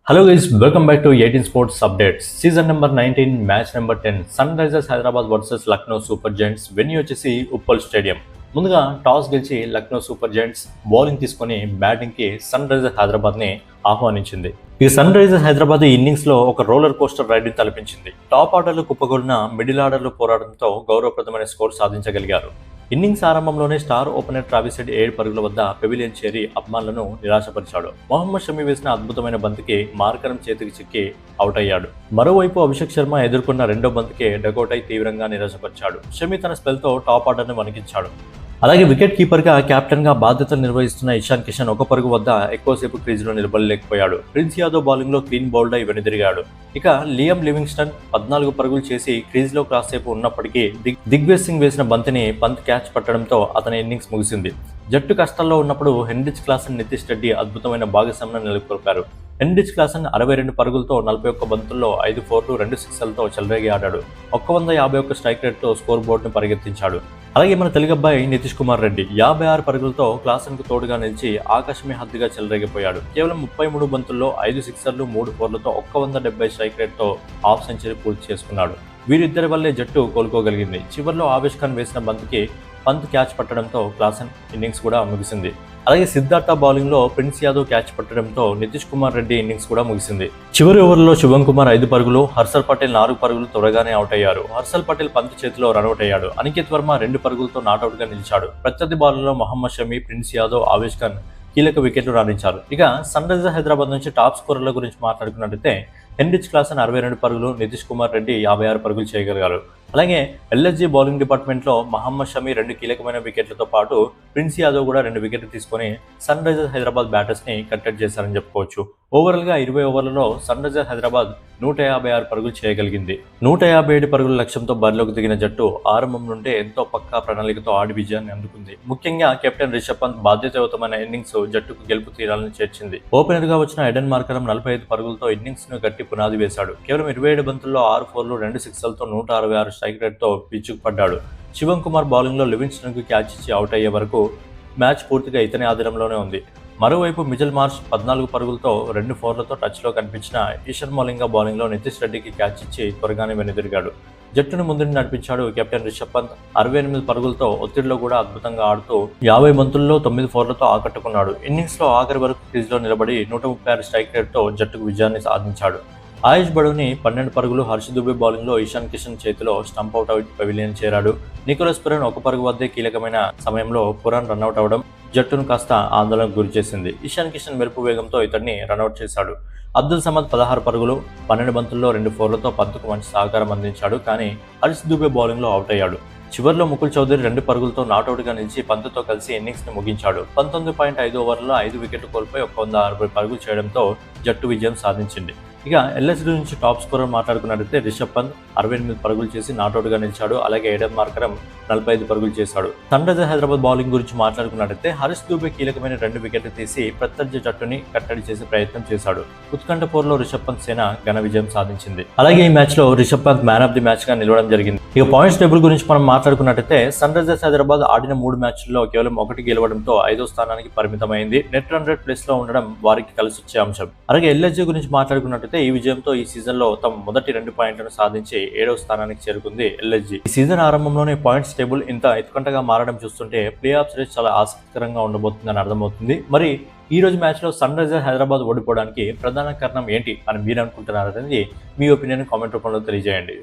Hello guys, welcome back to 18 Sports Updates. Season number 19, match number 10. Sunrisers Hyderabad versus Lucknow Super Giants. Venue వచ్చేసి Uppal stadium. ముందుగా toss గెలిచి Lucknow super Giants bowling తీసుకొని బ్యాటింగ్కి sun Risers హైదరాబాద్ని ఆహ్వానించింది. ఈ sun Risers Hyderabad ఇన్నింగ్స్లో ఒక రోలర్ కోస్టర్ రైడ్ని తలపించింది. టాప్ ఆర్డర్లు కుప్పగొలిన మిడిల్ ఆర్డర్లు పోరాడంతో గౌరవప్రదమైన స్కోర్ సాధించగలిగారు. ఇన్నింగ్స్ ఆరంభంలోనే స్టార్ ఓపెనర్ ట్రావిస్ హెడ్ 7 పరుగుల వద్ద పెవిలియన్ చేరి అభిమానులను నిరాశపరిచాడు. మొహమ్మద్ షమి వేసిన అద్భుతమైన బంతికి మార్కరం చేతికి చిక్కి అవుట్ అయ్యాడు. మరోవైపు అభిషేక్ శర్మ ఎదుర్కొన్న రెండో బంతికే డకౌట్ అయి తీవ్రంగా నిరాశపరిచాడు. షమి తన స్పెల్తో టాప్ ఆర్డర్ని వణికించాడు. అలాగే వికెట్ కీపర్గా కెప్టెన్గా బాధ్యతలు నిర్వహిస్తున్న ఇషాన్ కిషన్ ఒక పరుగు వద్ద ఎక్కువసేపు క్రీజులో నిలబడలేకపోయాడు. ప్రిన్స్ యాదవ్ బౌలింగ్లో క్లీన్ బౌల్డ్ అయి వెనుదిరిగాడు. ఇక లియామ్ లివింగ్స్టన్ 14 పరుగులు చేసి క్రీజ్లో కాసేపు ఉన్నప్పటికీ దిగ్విజయ్ సింగ్ వేసిన బంతిని పంత్ క్యాచ్ పట్టడంతో అతని ఇన్నింగ్స్ ముగిసింది. జట్టు కష్టాల్లో ఉన్నప్పుడు హెన్రిచ్ క్లాసన్, నితీష్ రెడ్డి అద్భుతమైన భాగస్వామ్యం నెలకొల్పారు. హెన్రిచ్ క్లాసన్ 62 పరుగులతో 41 బంతుల్లో 5 4లు 2 6లతో చెలరేగి ఆడాడు. 151 స్ట్రైక్ రేట్తో స్కోర్ బోర్డును పరిగెత్తించాడు. అలాగే మన తెలుగు అబ్బాయి నితీష్ కుమార్ రెడ్డి 56 పరుగులతో క్లాసన్కు తోడుగా నిలిచి ఆకాశమే హద్దుగా చెలరేగిపోయాడు. కేవలం 33 బంతుల్లో 5 6లు 3 4లతో 170 స్ట్రైక్ రేట్తో హాఫ్ సెంచరీ పూర్తి చేసుకున్నాడు. వీరిద్దరి వల్లే జట్టు కోలుకోగలిగింది. చివరిలో ఆవేష్ ఖాన్ వేసిన బంతికి పంత్ క్యాచ్ పట్టడంతో క్లాసన్ ఇన్నింగ్స్ కూడా ముగిసింది. అలాగే సిద్ధార్థ బౌలింగ్లో ప్రిన్స్ యాదవ్ క్యాచ్ పట్టడంతో నితీష్ కుమార్ రెడ్డి ఇన్నింగ్స్ కూడా ముగిసింది. చివరి ఓవర్లో శుభం కుమార్ 5 పరుగులు, హర్షల్ పటేల్ 4 పరుగులు త్వరగానే అవుట్ అయ్యారు. హర్షల్ పటేల్ పంత్ చేతిలో రన్అట్ అయ్యాడు. అనికేత్ వర్మ 2 పరుగులతో నాట్అవుట్గా నిలిచాడు. ప్రత్యర్థి బౌలర్లో మొహమ్మద్ షమి, ప్రిన్స్ యాదవ్, ఆవేష్ ఖాన్ కీలక వికెట్లు రాణించారు. ఇక సన్ రైజర్స్ హైదరాబాద్ నుంచి టాప్ స్కోరర్ల గురించి మాట్లాడుకున్నట్లయితే హెన్రిచ్ క్లాసన్ 62 పరుగులు, నితీష్ కుమార్ రెడ్డి 56 పరుగులు చేయగలిగారు. అలాగే ఎల్ఎస్జీ బౌలింగ్ డిపార్ట్మెంట్లో మహమ్మద్ షమి 2 కీలకమైన వికెట్లతో పాటు ప్రిన్స్ యాదవ్ కూడా 2 వికెట్లు తీసుకొని సన్ రైజర్స్ హైదరాబాద్ బ్యాటర్స్ని కట్టడి చేశారని చెప్పుకోవచ్చు. ఓవరాల్గా 20 ఓవర్లలో సన్ రైజర్స్ హైదరాబాద్ 156 పరుగులు చేయగలిగింది. 157 పరుగుల లక్ష్యంతో బరిలోకి దిగిన జట్టు ఆరంభం నుండే ఎంతో పక్కా ప్రణాళికతో ఆడి విజయాన్ని అందుకుంది. ముఖ్యంగా కెప్టెన్ రిషబ్ పంత్ బాధ్యతాయుతమైన ఇన్నింగ్స్ జట్టుకు గెలుపు తీరాలను చేర్చింది. ఓపెనర్గా వచ్చిన ఎడెన్ మార్కరం 45 పరుగులతో ఇన్నింగ్స్ను గట్టి పునాది వేశాడు. కేవలం 27 బంతుల్లో 6 4లు 2 6లతో 166 స్ట్రైక్ రేట్తో పిచ్చుకు పడ్డాడు. శివం కుమార్ బౌలింగ్లో లివింగ్స్టన్కు క్యాచ్ ఇచ్చి అవుట్ అయ్యే వరకు మ్యాచ్ పూర్తిగా ఇతని ఆధీనంలోనే ఉంది. మరోవైపు మిచెల్ మార్ష్ 14 పరుగులతో 2 4లతో టచ్లో కనిపించిన ఈషన్ మౌలింగా బౌలింగ్లో నితీష్ రెడ్డికి క్యాచ్ ఇచ్చి త్వరగానే వెనుదిరిగాడు. జట్టును ముందుని నడిపించాడు కెప్టెన్ రిషబ్ పంత్. 68 పరుగులతో ఒత్తిడిలో కూడా అద్భుతంగా ఆడుతూ 50 బంతుల్లో 9 4లతో ఆకట్టుకున్నాడు. ఇన్నింగ్స్లో ఆఖరి వరకు క్రీజ్లో నిలబడి 136 స్ట్రైక్ రేట్తో జట్టుకు విజయాన్ని సాధించాడు. ఆయుష్ బడోని 12 పరుగులు, హర్ష్ దుబే బౌలింగ్లో ఇషాన్ కిషన్ చేతిలో స్టంప్ అవుట్ పెవిలియన్ చేరాడు. నికోలస్ పురాన్ 1 పరుగు వద్దే కీలకమైన సమయంలో పురాన్ రన్అట్ అవడం జట్టును కాస్త ఆందోళనకు గురిచేసింది. ఇషాన్ కిషన్ మెరుపు వేగంతో ఇతన్ని రన్అట్ చేశాడు. అబ్దుల్ సమద్ 16 పరుగులు, 12 బంతుల్లో 2 4లతో పంత్కు మంచి సహకారం అందించాడు. కానీ హర్ష్ దుబే బౌలింగ్లో అవుట్ అయ్యాడు. చివరిలో ముకుల్ చౌదరి 2 పరుగులతో నాట్అవుట్గా నిలిచి పంత్తో కలిసి ఇన్నింగ్స్ని ముగించాడు. 19.5 ఓవర్లలో 5 వికెట్లు కోల్పోయి 160 పరుగులు చేయడంతో జట్టు విజయం సాధించింది. ఇక ఎల్ఎస్డి నుంచి టాప్ స్కోరర్ మాట్లాడుకున్నట్లయితే రిషబ్ పంత్ 68 పరుగులు చేసి నాట్అవుట్గా నిలిచాడు. అలాగే ఎడెన్ మార్కరం 45 పరుగులు చేశాడు. సన్ రైజర్స్ హైదరాబాద్ బౌలింగ్ గురించి మాట్లాడుకున్నట్లయితే హరీష్ దూబే కీలకమైన 2 వికెట్లు తీసి ప్రత్యర్థి జట్టుని కట్టడి చేసే ప్రయత్నం చేశాడు. ఉత్కంఠ పోరులో రిషబ్ పంత్ సేన ఘన విజయం సాధించింది. అలాగే ఈ మ్యాచ్ లో Rishabh Pant man of the match గా నిలవడం జరిగింది. ఇక పాయింట్స్ టేబుల్ గురించి మనం మాట్లాడుకున్నట్లయితే సన్ రైజర్స్ హైదరాబాద్ ఆడిన 3 మ్యాచ్ల్లో కేవలం 1 గెలవడంతో 5వ స్థానానికి పరిమితమైంది. నెట్ రన్ రేట్ ప్లేస్ లో ఉండడం వారికి కలిసి వచ్చే అంశం. అలాగే ఎల్ఎస్జీ గురించి మాట్లాడుకున్నట్లయితే ఈ విజయంతో ఈ సీజన్ లో తమ మొదటి 2 పాయింట్లను సాధించి 7వ స్థానానికి చేరుకుంది ఎల్ఎస్జీ. ఈ సీజన్ ఆరంభంలోనే పాయింట్స్ టేబుల్ ఇంత ఎత్తుకంటగా మారడం చూస్తుంటే ప్లే ఆఫ్స్ రేస్ చాలా ఆసక్తికరంగా ఉండబోతుందని అర్థమవుతుంది. మరి ఈ రోజు మ్యాచ్ లో సన్ రైజర్స్ హైదరాబాద్ ఓడిపోవడానికి ప్రధాన కారణం ఏంటి అని మీరు అనుకుంటున్నారు అనేది మీ ఒపీనియన్ కామెంట్ రూపంలో తెలియజేయండి.